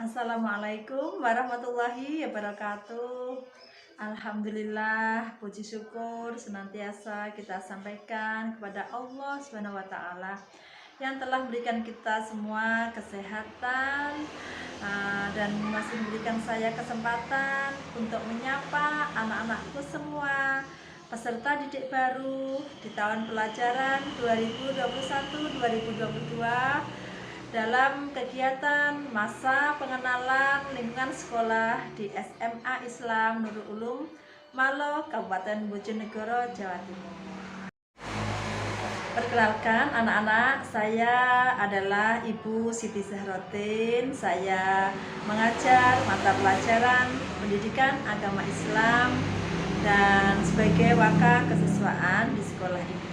Assalamualaikum warahmatullahi wabarakatuh. Alhamdulillah, puji syukur senantiasa kita sampaikan kepada Allah Subhanahu wa taala yang telah memberikan kita semua kesehatan dan masih memberikan saya kesempatan untuk menyapa anak-anakku semua peserta didik baru di tahun pelajaran 2021-2022 dalam kegiatan masa pengenalan lingkungan sekolah di SMA Islam Nurul Ulum, Malo, Kabupaten Bojonegoro, Jawa Timur. Perkenalkan anak-anak, saya adalah Ibu Siti Zahrotin. Saya mengajar mata pelajaran Pendidikan Agama Islam dan sebagai waka kesiswaan di sekolah ini.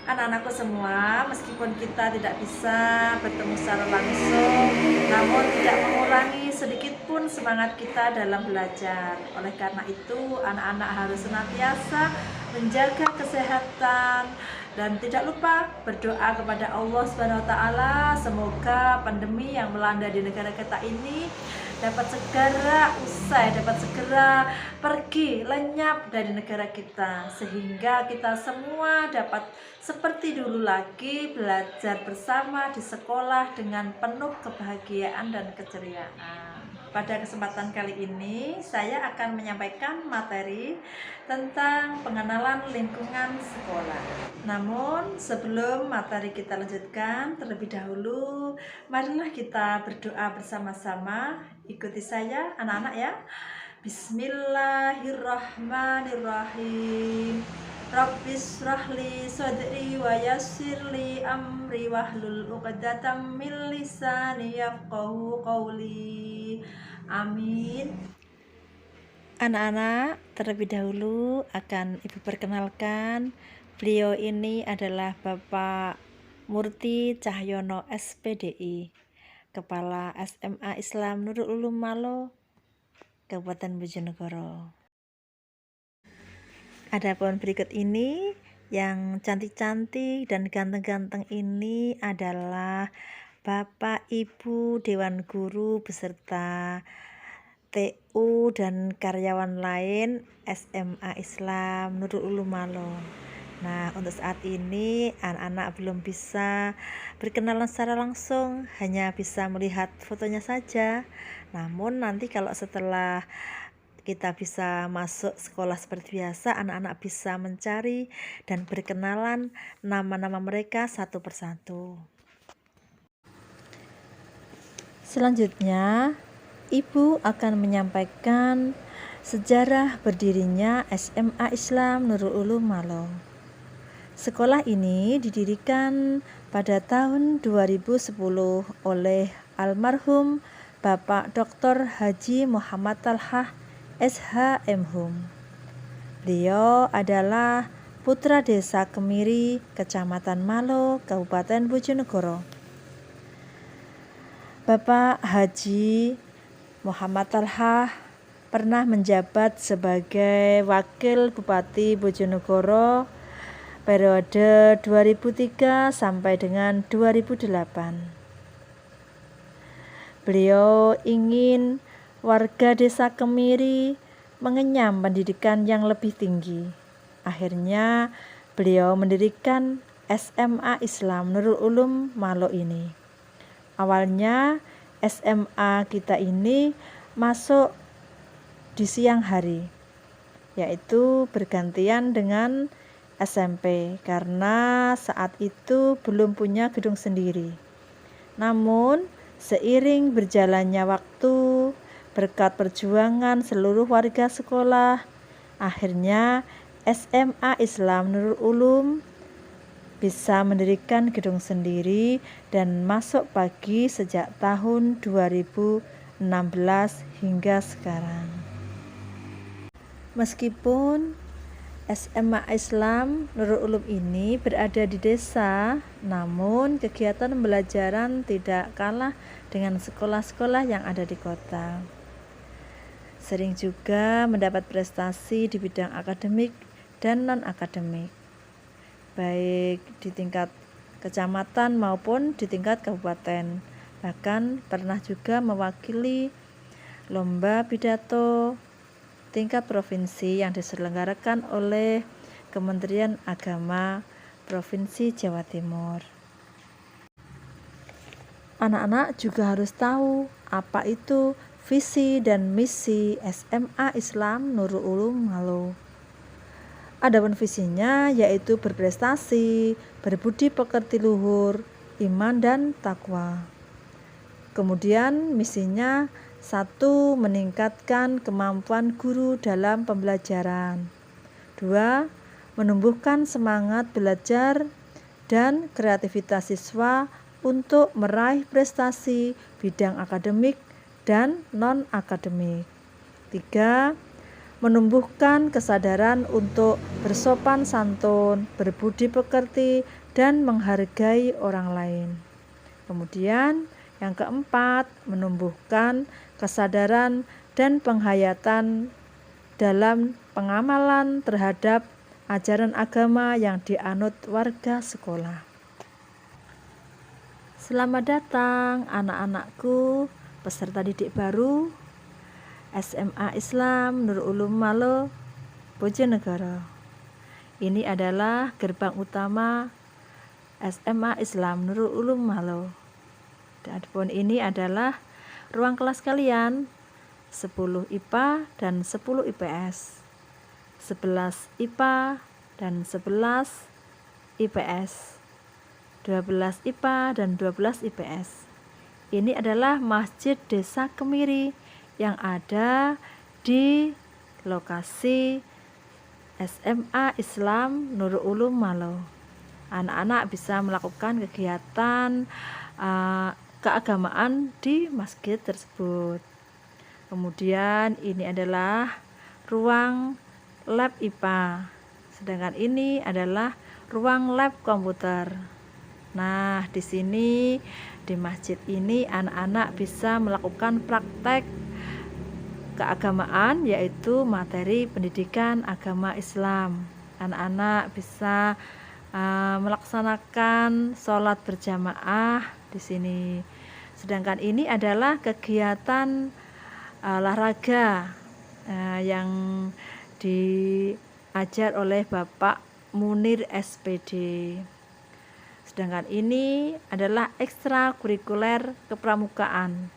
Anak-anakku semua, meskipun kita tidak bisa bertemu secara langsung, namun tidak mengurangi sedikit pun semangat kita dalam belajar. Oleh karena itu, anak-anak harus senantiasa menjaga kesehatan dan tidak lupa berdoa kepada Allah Subhanahu wa taala semoga pandemi yang melanda di negara kita ini dapat segera usai, dapat segera pergi, lenyap dari negara kita, sehingga kita semua dapat seperti dulu lagi belajar bersama di sekolah dengan penuh kebahagiaan dan keceriaan. Pada kesempatan kali ini saya akan menyampaikan materi tentang pengenalan lingkungan sekolah. Namun sebelum materi kita lanjutkan, terlebih dahulu marilah kita berdoa bersama-sama. Ikuti saya anak-anak ya. Bismillahirrahmanirrahim. Rabbis rahli sadri wa yassirli amri wahlul 'uqdatam min lisani yafqahu qawli. Amin. Anak-anak, terlebih dahulu akan Ibu perkenalkan, beliau ini adalah Bapak Murti Cahyono SPDI, Kepala SMA Islam Nurul Ulum Malo, Kabupaten Bojonegoro. Adapun berikut ini yang cantik-cantik dan ganteng-ganteng ini adalah Bapak Ibu Dewan Guru beserta TU dan karyawan lain SMA Islam Nurul Ulum Malo. Nah, untuk saat ini anak-anak belum bisa berkenalan secara langsung, hanya bisa melihat fotonya saja. Namun nanti kalau setelah kita bisa masuk sekolah seperti biasa, anak-anak bisa mencari dan berkenalan nama-nama mereka satu persatu. Selanjutnya, Ibu akan menyampaikan sejarah berdirinya SMA Islam Nurul Ulum Malo. Sekolah ini didirikan pada tahun 2010 oleh almarhum Bapak Dr. Haji Muhammad Talhah SH.M.Hum. Beliau adalah putra desa Kemiri, Kecamatan Malo, Kabupaten Bojonegoro. Bapak Haji Muhammad Talhah pernah menjabat sebagai Wakil Bupati Bojonegoro periode 2003 sampai dengan 2008. Beliau ingin warga desa Kemiri mengenyam pendidikan yang lebih tinggi. Akhirnya beliau mendirikan SMA Islam Nurul Ulum Malo ini. Awalnya SMA kita ini masuk di siang hari, yaitu bergantian dengan SMP karena saat itu belum punya gedung sendiri. Namun seiring berjalannya waktu, berkat perjuangan seluruh warga sekolah, akhirnya SMA Islam Nurul Ulum bisa mendirikan gedung sendiri dan masuk pagi sejak tahun 2016 hingga sekarang. Meskipun SMA Islam Nurul Ulum ini berada di desa, namun kegiatan pembelajaran tidak kalah dengan sekolah-sekolah yang ada di kota. Sering juga mendapat prestasi di bidang akademik dan non-akademik, baik di tingkat kecamatan maupun di tingkat kabupaten. Bahkan pernah juga mewakili lomba pidato tingkat provinsi yang diselenggarakan oleh Kementerian Agama Provinsi Jawa Timur. Anak-anak juga harus tahu apa itu visi dan misi SMA Islam Nurul Ulum Malo. Adapun visinya yaitu berprestasi, berbudi pekerti luhur, iman dan takwa. Kemudian misinya 1. Meningkatkan kemampuan guru dalam pembelajaran. 2. Menumbuhkan semangat belajar dan kreativitas siswa untuk meraih prestasi bidang akademik dan non-akademik. 3. Menumbuhkan kesadaran untuk bersopan santun, berbudi pekerti, dan menghargai orang lain. Kemudian yang keempat, menumbuhkan kesadaran dan penghayatan dalam pengamalan terhadap ajaran agama yang dianut warga sekolah. Selamat datang anak-anakku, peserta didik baru SMA Islam Nurul Ulum Malo, Bojonegoro. Ini adalah gerbang utama SMA Islam Nurul Ulum Malo. Adapun ini adalah ruang kelas kalian, 10 IPA dan 10 IPS, 11 IPA dan 11 IPS, 12 IPA dan 12 IPS. Ini adalah Masjid Desa Kemiri yang ada di lokasi SMA Islam Nurul Ulum Malo. Anak-anak bisa melakukan kegiatan keagamaan di masjid tersebut. Kemudian ini adalah ruang lab IPA, sedangkan ini adalah ruang lab komputer. Nah, di sini di masjid ini anak-anak bisa melakukan praktek keagamaan, yaitu materi pendidikan agama Islam. Anak-anak bisa melaksanakan sholat berjamaah di sini. Sedangkan ini adalah kegiatan olahraga yang diajar oleh Bapak Munir SPD. Sedangkan ini adalah ekstrakurikuler kepramukaan.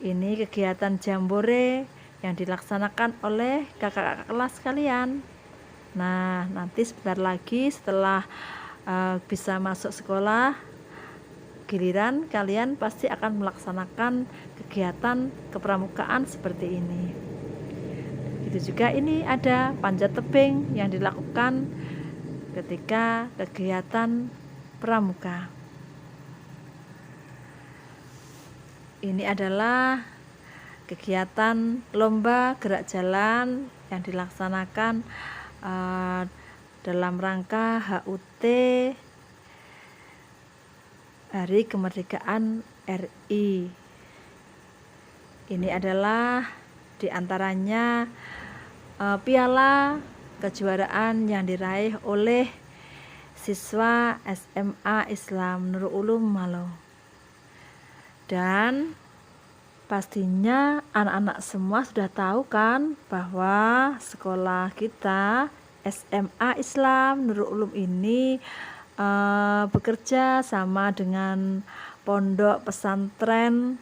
Ini kegiatan jambore yang dilaksanakan oleh kakak-kakak kelas kalian. Nah, nanti sebentar lagi setelah bisa masuk sekolah, giliran kalian pasti akan melaksanakan kegiatan kepramukaan seperti ini. Itu juga ini ada panjat tebing yang dilakukan ketika kegiatan pramuka. Ini adalah kegiatan lomba gerak jalan yang dilaksanakan dalam rangka HUT Hari Kemerdekaan RI. Ini adalah diantaranya piala kejuaraan yang diraih oleh siswa SMA Islam Nurul Ulum Malo. Dan pastinya anak-anak semua sudah tahu kan bahwa sekolah kita SMA Islam Nurul Ulum ini bekerja sama dengan pondok pesantren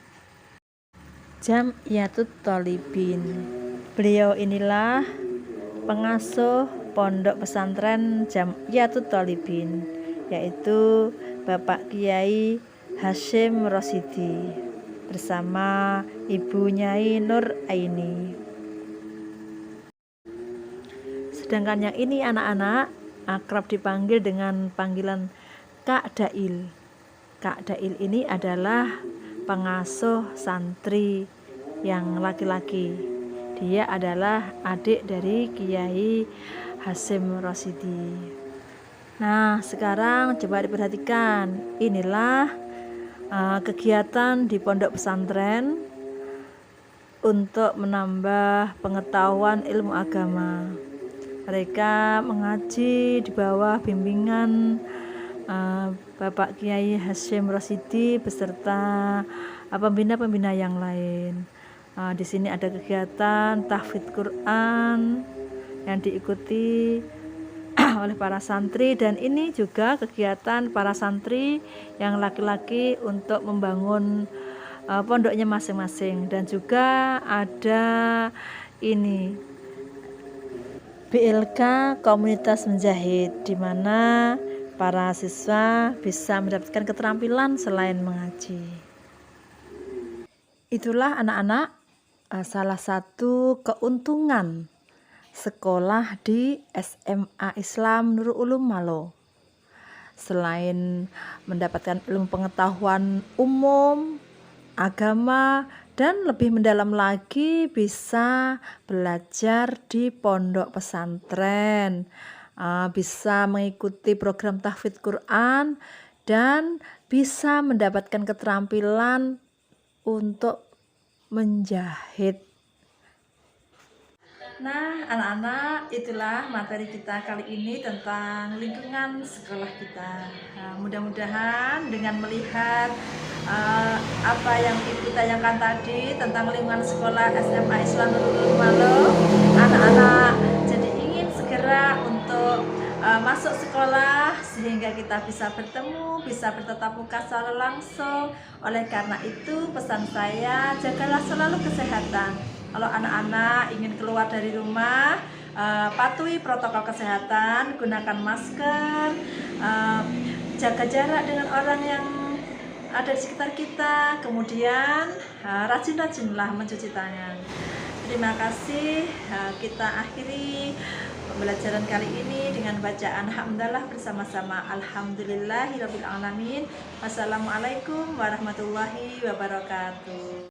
Jam'iyatut Thalibin. Beliau inilah pengasuh pondok pesantren Jam'iyatut Thalibin, yaitu Bapak Kiai Hasyim Rosyidi bersama Ibu Nyai Nur Aini. Sedangkan yang ini anak-anak akrab dipanggil dengan panggilan Kak Dail. Kak Dail ini adalah pengasuh santri yang laki-laki. Dia adalah adik dari Kiai Hasyim Rosyidi. Nah, sekarang coba diperhatikan. Inilah kegiatan di pondok pesantren untuk menambah pengetahuan ilmu agama. Mereka mengaji di bawah bimbingan Bapak Kiai Hasyim Rosyidi beserta pembina-pembina yang lain. Di sini ada kegiatan tahfidz Quran yang diikuti oleh para santri, dan ini juga kegiatan para santri yang laki-laki untuk membangun pondoknya masing-masing. Dan juga ada ini BLK Komunitas Menjahit, di mana para siswa bisa mendapatkan keterampilan selain mengaji. Itulah anak-anak salah satu keuntungan sekolah di SMA Islam Nurul Ulum Malo. Selain mendapatkan ilmu pengetahuan umum, agama, dan lebih mendalam lagi bisa belajar di pondok pesantren, bisa mengikuti program tahfidz Quran, dan bisa mendapatkan keterampilan untuk menjahit. Nah, anak-anak, itulah materi kita kali ini tentang lingkungan sekolah kita. Mudah-mudahan dengan melihat apa yang Ibu tayangkan tadi tentang lingkungan sekolah SMA Islam Nurul Malo, anak-anak jadi ingin segera untuk masuk sekolah sehingga kita bisa bertemu, bisa bertatap muka secara langsung. Oleh karena itu pesan saya, jagalah selalu kesehatan. Kalau anak-anak ingin keluar dari rumah, patuhi protokol kesehatan, gunakan masker, jaga jarak dengan orang yang ada di sekitar kita, kemudian rajin-rajinlah mencuci tangan. Terima kasih. Kita akhiri pembelajaran kali ini dengan bacaan hamdalah bersama-sama. Alhamdulillahirabbil alamin. Wassalamualaikum warahmatullahi wabarakatuh.